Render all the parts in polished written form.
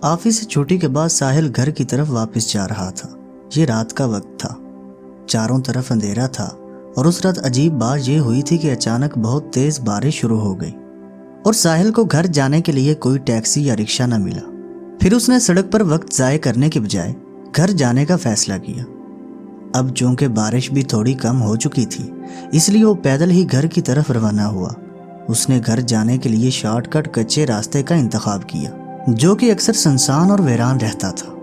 Office سے چھٹی کے بعد ساحل گھر کی طرف واپس جا رہا تھا۔ یہ رات کا وقت تھا، چاروں طرف اندھیرا تھا اور اس رات عجیب بات یہ ہوئی تھی کہ اچانک بہت تیز بارش شروع ہو گئی اور ساحل کو گھر جانے کے لیے کوئی ٹیکسی یا رکشہ نہ ملا۔ پھر اس نے سڑک پر وقت ضائع کرنے کے بجائے گھر جانے کا فیصلہ کیا۔ اب چونکہ بارش بھی تھوڑی کم ہو چکی تھی، اس لیے وہ پیدل ہی گھر کی طرف روانہ ہوا۔ اس نے گھر جانے کے لیے شارٹ کٹ کچے راستے کا انتخاب کیا، جو کہ اکثر سنسان اور ویران رہتا تھا۔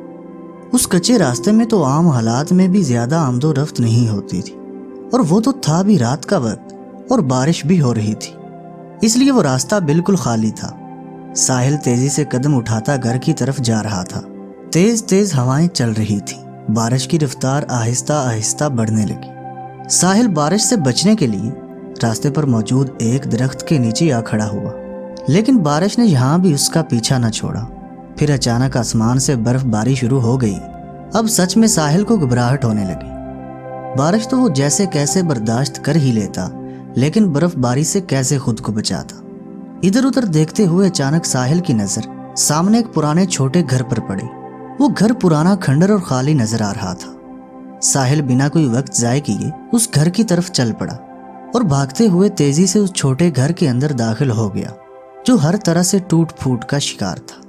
اس کچے راستے میں تو عام حالات میں بھی زیادہ آمد و رفت نہیں ہوتی تھی، اور وہ تو تھا بھی رات کا وقت اور بارش بھی ہو رہی تھی، اس لیے وہ راستہ بالکل خالی تھا۔ ساحل تیزی سے قدم اٹھاتا گھر کی طرف جا رہا تھا۔ تیز تیز ہوائیں چل رہی تھی، بارش کی رفتار آہستہ آہستہ بڑھنے لگی۔ ساحل بارش سے بچنے کے لیے راستے پر موجود ایک درخت کے نیچے آ کھڑا ہوا، لیکن بارش نے یہاں بھی اس کا پیچھا نہ چھوڑا۔ پھر اچانک آسمان سے برف باری شروع ہو گئی۔ اب سچ میں ساحل کو گھبراہٹ ہونے لگی۔ بارش تو وہ جیسے کیسے برداشت کر ہی لیتا، لیکن برف باری سے کیسے خود کو بچاتا۔ ادھر ادھر دیکھتے ہوئے اچانک ساحل کی نظر سامنے ایک پرانے چھوٹے گھر پر پڑی۔ وہ گھر پرانا، کھنڈر اور خالی نظر آ رہا تھا۔ ساحل بنا کوئی وقت ضائع کیے اس گھر کی طرف چل پڑا اور بھاگتے ہوئے تیزی سے اس چھوٹے گھر کے اندر داخل ہو گیا، جو ہر طرح سے ٹوٹ پھوٹ کا شکار تھا۔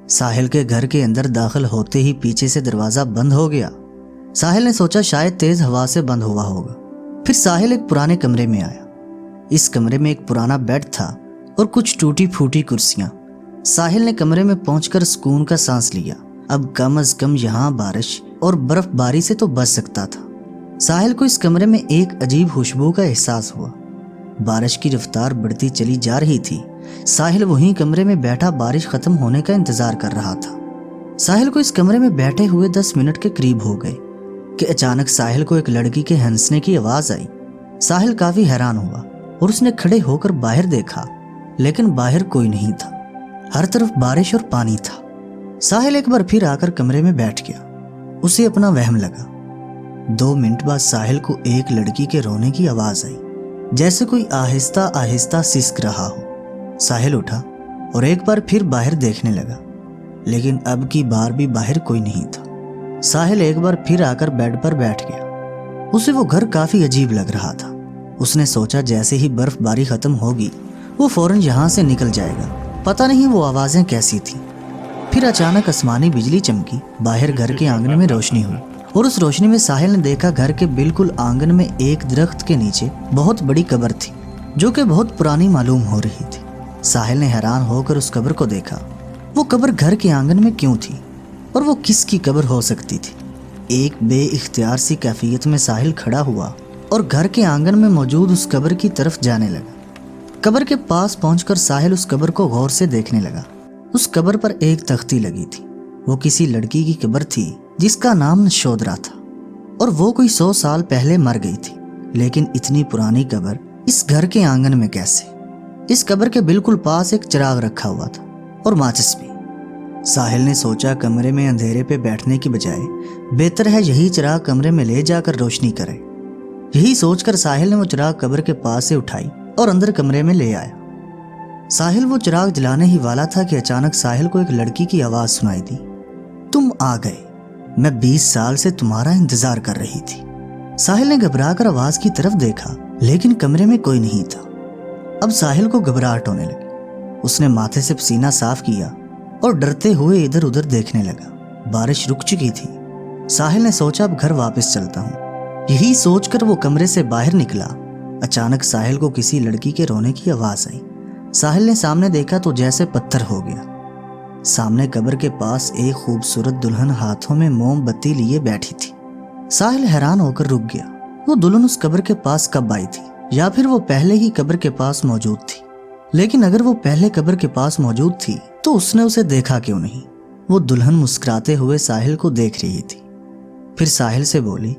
ساحل کے گھر کے اندر داخل ہوتے ہی پیچھے سے دروازہ بند ہو گیا۔ ساحل نے سوچا شاید تیز ہوا سے بند ہوا ہوگا۔ پھر ساحل ایک پرانے کمرے میں آیا۔ اس کمرے میں ایک پرانا بیڈ تھا اور کچھ ٹوٹی پھوٹی کرسیاں۔ ساحل نے کمرے میں پہنچ کر سکون کا سانس لیا۔ اب کم از کم یہاں بارش اور برف باری سے تو بچ سکتا تھا۔ ساحل کو اس کمرے میں ایک عجیب خوشبو کا احساس ہوا۔ بارش کی رفتار بڑھتی چلی جا رہی تھی۔ ساحل وہیں کمرے میں بیٹھا بارش ختم ہونے کا انتظار کر رہا تھا۔ ساحل کو اس کمرے میں بیٹھے ہوئے 10 منٹ کے قریب ہو گئے کہ اچانک ساحل کو ایک لڑکی کے ہنسنے کی آواز آئی۔ ساحل کافی حیران ہوا اور اس نے کھڑے ہو کر باہر دیکھا، لیکن باہر کوئی نہیں تھا۔ ہر طرف بارش اور پانی تھا۔ ساحل ایک بار پھر آ کر کمرے میں بیٹھ گیا۔ اسے اپنا وہم لگا۔ 2 منٹ بعد ساحل کو ایک لڑکی کے رونے کی آواز آئی، جیسے کوئی آہستہ آہستہ سسک رہا ہو۔ ساحل اٹھا اور ایک بار پھر باہر دیکھنے لگا، لیکن اب کی بار بھی باہر کوئی نہیں تھا۔ ساحل ایک بار پھر آ کر بیڈ پر بیٹھ گیا۔ اسے وہ گھر کافی عجیب لگ رہا تھا۔ اس نے سوچا جیسے ہی برف باری ختم ہوگی وہ فوراً یہاں سے نکل جائے گا۔ پتہ نہیں وہ آوازیں کیسی تھیں۔ پھر اچانک آسمانی بجلی چمکی، باہر گھر کے آنگن میں روشنی ہوئی اور اس روشنی میں ساحل نے دیکھا گھر کے بالکل آنگن میں ایک درخت کے نیچے بہت بڑی قبر تھی، جو کہ بہت پرانی معلوم ہو رہی تھی۔ ساحل نے حیران ہو کر اس قبر کو دیکھا۔ وہ قبر گھر کے آنگن میں کیوں تھی اور وہ کس کی قبر ہو سکتی تھی؟ ایک بے اختیار سی کیفیت میں ساحل کھڑا ہوا اور گھر کے آنگن میں موجود اس قبر کی طرف جانے لگا۔ قبر کے پاس پہنچ کر ساحل اس قبر کو غور سے دیکھنے لگا۔ اس قبر پر ایک تختی لگی تھی۔ وہ کسی لڑکی کی قبر تھی جس کا نام نشودرا تھا، اور وہ کوئی 100 سال پہلے مر گئی تھی۔ لیکن اتنی پرانی قبر اس گھر کے آنگن میں کیسے؟ اس قبر کے بالکل پاس ایک چراغ رکھا ہوا تھا اور ماچس بھی۔ ساحل نے سوچا کمرے میں اندھیرے پہ بیٹھنے کی بجائے بہتر ہے یہی چراغ کمرے میں لے جا کر روشنی کرے۔ یہی سوچ کر ساحل نے وہ چراغ قبر کے پاس سے اٹھائی اور اندر کمرے میں لے آیا۔ ساحل وہ چراغ جلانے ہی والا تھا کہ اچانک ساحل کو ایک لڑکی کی آواز سنائی دی۔ تم آ گئے، میں 20 سال سے تمہارا انتظار کر رہی تھی۔ ساحل نے گھبرا کر آواز کی طرف دیکھا، لیکن کمرے میں کوئی نہیں تھا۔ اب ساحل کو گھبراہٹ ہونے لگی۔ اس نے ماتھے سے پسینہ صاف کیا اور ڈرتے ہوئے ادھر ادھر دیکھنے لگا۔ بارش رک چکی تھی۔ ساحل نے سوچا اب گھر واپس چلتا ہوں۔ یہی سوچ کر وہ کمرے سے باہر نکلا۔ اچانک ساحل کو کسی لڑکی کے رونے کی آواز آئی۔ ساحل نے سامنے دیکھا تو جیسے پتھر ہو گیا۔ سامنے قبر کے پاس ایک خوبصورت دلہن ہاتھوں میں موم بتی لیے بیٹھی تھی۔ ساحل حیران ہو کر رک گیا۔ وہ دلہن اس قبر کے پاس کب آئی تھی، یا پھر وہ پہلے ہی قبر کے پاس موجود تھی؟ لیکن اگر وہ پہلے قبر کے پاس موجود تھی تو اس نے اسے دیکھا کیوں نہیں؟ وہ دلہن مسکراتے ہوئے ساحل کو دیکھ رہی تھی۔ پھر ساحل سے بولی،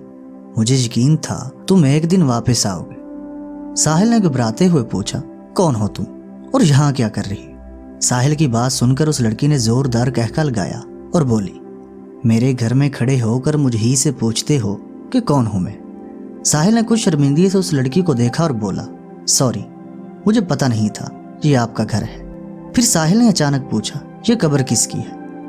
مجھے یقین تھا تم ایک دن واپس آؤ گے۔ ساحل نے گھبراتے ہوئے پوچھا، کون ہو تم اور یہاں کیا کر رہی؟ ساحل کی بات سن کر اس لڑکی نے زوردار کہکا لگایا اور بولی، میرے گھر میں کھڑے ہو کر مجھ ہی سے پوچھتے ہو کہ کون ہوں میں؟ ساحل نے کچھ شرمندگی سے اس لڑکی کو دیکھا اور بولا، سوری، مجھے پتہ نہیں تھا یہ آپ کا گھر ہے۔ پھر ساحل نے اچانک پوچھا، یہ قبر کس کی ہے؟